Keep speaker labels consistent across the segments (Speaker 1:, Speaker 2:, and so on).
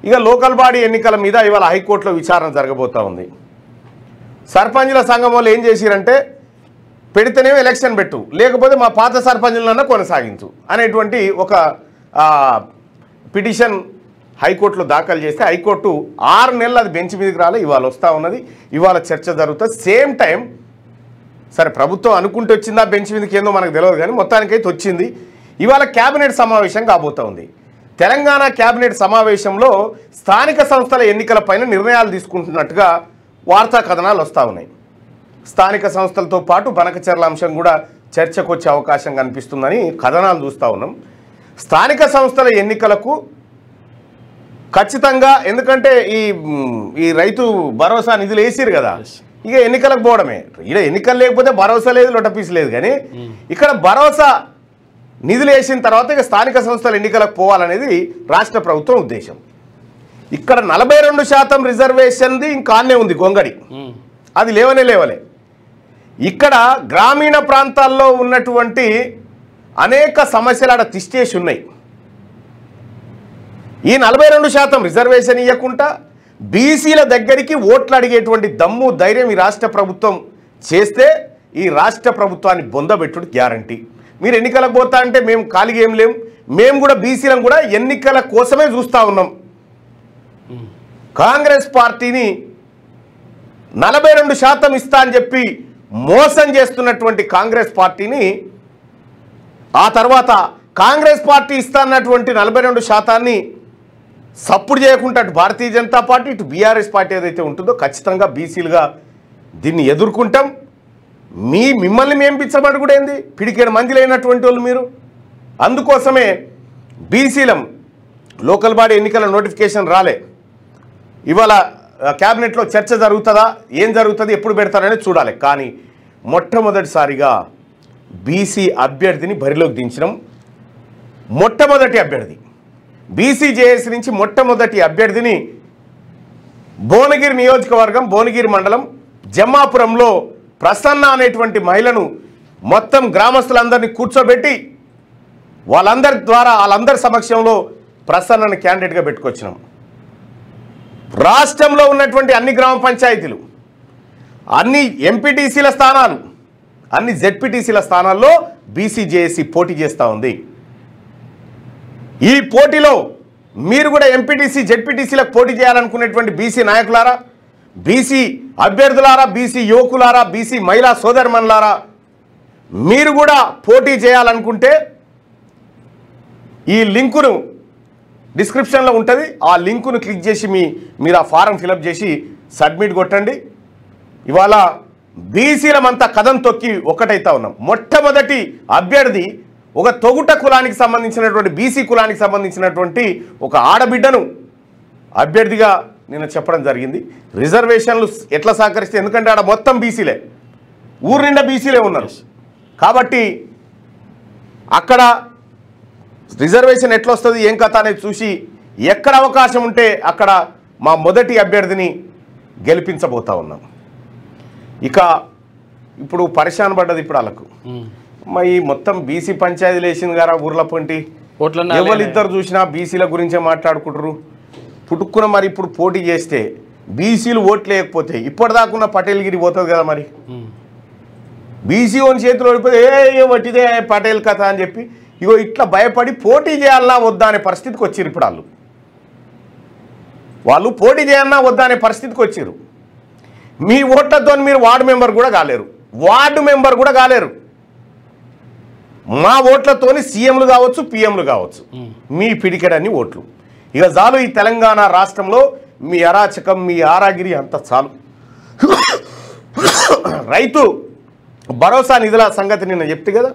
Speaker 1: ఇక local body ఎన్నికల మీద ఇవాళ హైకోర్టులో విచారణ జరగబోతా ఉంది. సర్పంచుల సంఘం వాళ్ళు ఏం చేసిరంటే పెడితేనేమో ఎలక్షన్ పెట్టు, లేకపోతే మా పాత సర్పంచులన్నా కొనసాగించు అనేటువంటి ఒక పిటిషన్ హైకోర్టులో దాఖలు చేస్తే హైకోర్టు 6 నెలలు అది బెంచ్ మీదకి రాలే, ఇవాళ వస్తూ ఉన్నది. ఇవాళ చర్చ జరుగుతుంది. సేమ్ టైం సరే ప్రభుత్వం అనుకుంటూ వచ్చిందా బెంచ్ మీదకి ఏందో మనకు తెలియదు, కానీ మొత్తానికైతే వచ్చింది. ఇవాళ క్యాబినెట్ సమావేశం కాబోతూ ఉంది. తెలంగాణ క్యాబినెట్ సమావేశంలో స్థానిక సంస్థల ఎన్నికలపైన నిర్ణయాలు తీసుకుంటున్నట్టుగా వార్తా కథనాలు వస్తూ ఉన్నాయి. స్థానిక సంస్థలతో పాటు బనకచెర్ల అంశం కూడా చర్చకు వచ్చే అవకాశం కనిపిస్తుందని కథనాలు చూస్తూ ఉన్నాం. స్థానిక సంస్థల ఎన్నికలకు ఖచ్చితంగా, ఎందుకంటే ఈ రైతు భరోసా నిధులు వేసిరు కదా, ఇక ఎన్నికలకు పోవడమే. ఇక్కడ ఎన్నికలు లేకపోతే భరోసా లేదు, లొటపీస్ లేదు. కానీ ఇక్కడ భరోసా నిధులు వేసిన తర్వాత ఇక స్థానిక సంస్థల ఎన్నికలకు పోవాలనేది రాష్ట్ర ప్రభుత్వం ఉద్దేశం. ఇక్కడ 42% రిజర్వేషన్ది ఇంకానే ఉంది గొంగడి, అది లేవలే. ఇక్కడ గ్రామీణ ప్రాంతాల్లో ఉన్నటువంటి అనేక సమస్యలు ఆడ తిష్టేసి ఉన్నాయి. ఈ 42% రిజర్వేషన్ ఇవ్వకుండా బీసీల దగ్గరికి ఓట్లు అడిగేటువంటి దమ్ము ధైర్యం ఈ రాష్ట్ర ప్రభుత్వం చేస్తే ఈ రాష్ట్ర ప్రభుత్వాన్ని బొందబెట్టుడు గ్యారంటీ. మీరు ఎన్నికలకు పోతా అంటే మేము ఖాళీగా ఏం లేం, మేము కూడా బీసీలను కూడా ఎన్నికల కోసమే చూస్తూ ఉన్నాం. కాంగ్రెస్ పార్టీని 42% ఇస్తా అని చెప్పి మోసం చేస్తున్నటువంటి కాంగ్రెస్ పార్టీని ఆ తర్వాత కాంగ్రెస్ పార్టీ ఇస్తా అన్నటువంటి 42%ని సప్పుడు చేయకుండా అటు భారతీయ జనతా పార్టీ ఇటు బీఆర్ఎస్ పార్టీ ఏదైతే ఉంటుందో ఖచ్చితంగా బీసీలుగా దీన్ని ఎదుర్కొంటాం. మిమ్మల్ని మేము పిచ్చబడి కూడా ఏంది, పిడికేడు మంది లేనటువంటి వాళ్ళు మీరు. అందుకోసమే బీసీలం లోకల్ బాడీ ఎన్నికల నోటిఫికేషన్ రాలే. ఇవాళ క్యాబినెట్లో చర్చ జరుగుతుందా, ఏం జరుగుతుంది, ఎప్పుడు పెడతారనేది చూడాలి. కానీ మొట్టమొదటిసారిగా బీసీ అభ్యర్థిని బరిలోకి దించడం. మొట్టమొదటి అభ్యర్థి బీసీజేఎస్ నుంచి మొట్టమొదటి అభ్యర్థిని భువనగిరి నియోజకవర్గం భువనగిరి మండలం జమ్మాపురంలో ప్రసన్న అనేటువంటి మహిళను మొత్తం గ్రామస్తులందరినీ కూర్చోబెట్టి వాళ్ళందరి సమక్షంలో ప్రసన్నని క్యాండిడేట్గా పెట్టుకొచ్చినాం. రాష్ట్రంలో ఉన్నటువంటి అన్ని గ్రామ పంచాయతీలు, అన్ని ఎంపీటీసీల స్థానాలు, అన్ని జెడ్పీటీసీల స్థానాల్లో బీసీజేఏసీ పోటీ చేస్తూ ఉంది. ఈ పోటీలో మీరు కూడా ఎంపీటీసీ జెడ్పీటీసీలకు పోటీ చేయాలనుకునేటువంటి బీసీ నాయకులారా, బీసీ అభ్యర్థులారా, బీసీ యువకులారా, బీసీ మహిళా సోదరిమణులారా, మీరు కూడా పోటీ చేయాలనుకుంటే ఈ లింకును డిస్క్రిప్షన్లో ఉంటుంది. ఆ లింకును క్లిక్ చేసి మీరు ఆ ఫారం ఫిలప్ చేసి సబ్మిట్ కొట్టండి. ఇవాళ బీసీలమంతా కథం తొక్కి ఒక్కటైతా ఉన్నాం. మొట్టమొదటి అభ్యర్థి ఒక తొగుట కులానికి సంబంధించినటువంటి బీసీ కులానికి సంబంధించినటువంటి ఒక ఆడబిడ్డను అభ్యర్థిగా నేను చెప్పడం జరిగింది. రిజర్వేషన్లు ఎట్లా సహకరిస్తే, ఎందుకంటే ఆడ మొత్తం బీసీలే, ఊరు నిండా బీసీలే ఉన్నారు కాబట్టి అక్కడ రిజర్వేషన్ ఎట్లా వస్తుంది ఏం కథ అనేది చూసి ఎక్కడ అవకాశం ఉంటే అక్కడ మా మొదటి అభ్యర్థిని గెలిపించబోతా ఉన్నాం. ఇక ఇప్పుడు పరిశాన్ పడ్డది ఇప్పుడు వాళ్ళకు. మరి మొత్తం బీసీ పంచాయతీలు వేసింది కదా ఊర్ల పొంటి, ఎవరిద్దరు చూసినా బీసీల గురించే మాట్లాడుకుంటారు. పుట్టుకున్న మరి ఇప్పుడు పోటీ చేస్తే బీసీలు ఓట్లు లేకపోతే ఇప్పటిదాకున్న పటేల్గిరి పోతుంది కదా. మరి బీసీ ఓన్ చేతులు ఓడిపోతే ఏ వట్టిదే పటేల్ కథ అని చెప్పి ఇగో ఇట్లా భయపడి పోటీ చేయాలన్నా వద్దా అనే పరిస్థితికి వచ్చారు. ఇప్పుడు వాళ్ళు పోటీ చేయాలన్నా వద్దా అనే పరిస్థితికి వచ్చారు. మీ ఓట్లతో మీరు వార్డు మెంబర్ కూడా కాలేరు. మా ఓట్లతోని సీఎంలు కావచ్చు, పిఎంలు కావచ్చు, మీ పిడికెడన్ని ఓట్లు. ఇక చాలు ఈ తెలంగాణ రాష్ట్రంలో మీ అరాచకం, మీ ఆరాగిరి అంత చాలు. రైతు భరోసా నిధుల సంగతి నిన్న చెప్తే కదా,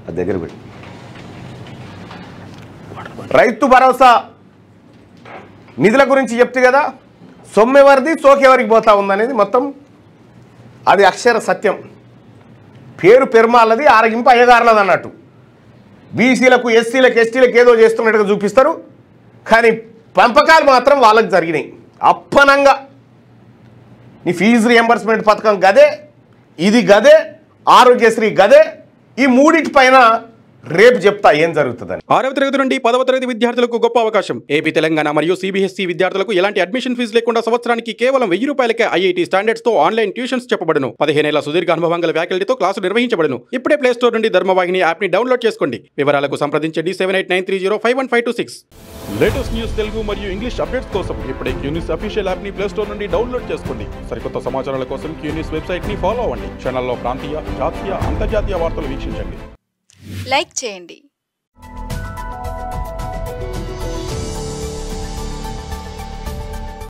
Speaker 1: అది దగ్గర పెట్టి రైతు భరోసా నిధుల గురించి చెప్తే కదా, సొమ్మెవరిది సోకెవరికి పోతా ఉందనేది మొత్తం అది అక్షర సత్యం. పేరు పెరుమాలది, ఆరగింపు అయ్యగారులది అన్నట్టు. బీసీలకు, ఎస్సీలకు, ఎస్టీలకు ఏదో చేస్తున్నట్టుగా చూపిస్తారు, కానీ పంపకాలు మాత్రం వాళ్ళకి జరిగినాయి అప్పనంగా. నీ ఫీజు రియంబర్స్మెంట్ పథకం గదే, ఇది గదే, ఆరోగ్యశ్రీ గదే, ఈ మూడింటి పైన రేపు చెప్తా ఏం జరుగుతుందని.
Speaker 2: 6వ తరగతి నుండి 10వ తరగతి విద్యార్థులకు గొప్ప అవకాశం. ఏపీ, తెలంగాణ మరియు సిబిఎస్ఈ విద్యార్థులకు ఎలాంటి అడ్మిషన్ ఫీజు లేకుండా సంవత్సరానికి కేవలం 1000 రూపాయలకే ఐఐటీ స్టాండర్డ్స్ తో ఆన్లైన్ ట్యూషన్స్ చెప్పబడును. 15 ఏళ్ల సుదీర్ఘ అనుభవం గల ఫ్యాకల్టీతో క్లాసులు నిర్వహించబడును. ఇప్పుడే ప్లే స్టోర్ నుండి ధర్మవాహిని యాప్ ని డౌన్లోడ్ చేసుకోండి. వివరాలకు సంప్రదించండి 7893051526. లేటెస్ట్ న్యూస్ తెలుగు మరియు ఇంగ్లీష్ అప్డేట్స్ కోసం ఇప్పుడే క్యూన్యూస్ అఫీషియల్ యాప్ ని ప్లే స్టోర్ నుండి డౌన్లోడ్ చేసుకోండి. సరికొత్త సమాచారాల కోసం క్యూన్యూస్ వెబ్సైట్ ని ఫాలో అవ్వండి. ఛానల్లో ప్రాంతీయ, జాతీయ, అంతర్జాతీయ వార్తలు వీక్షించండి.
Speaker 3: లైక్ చేయండి.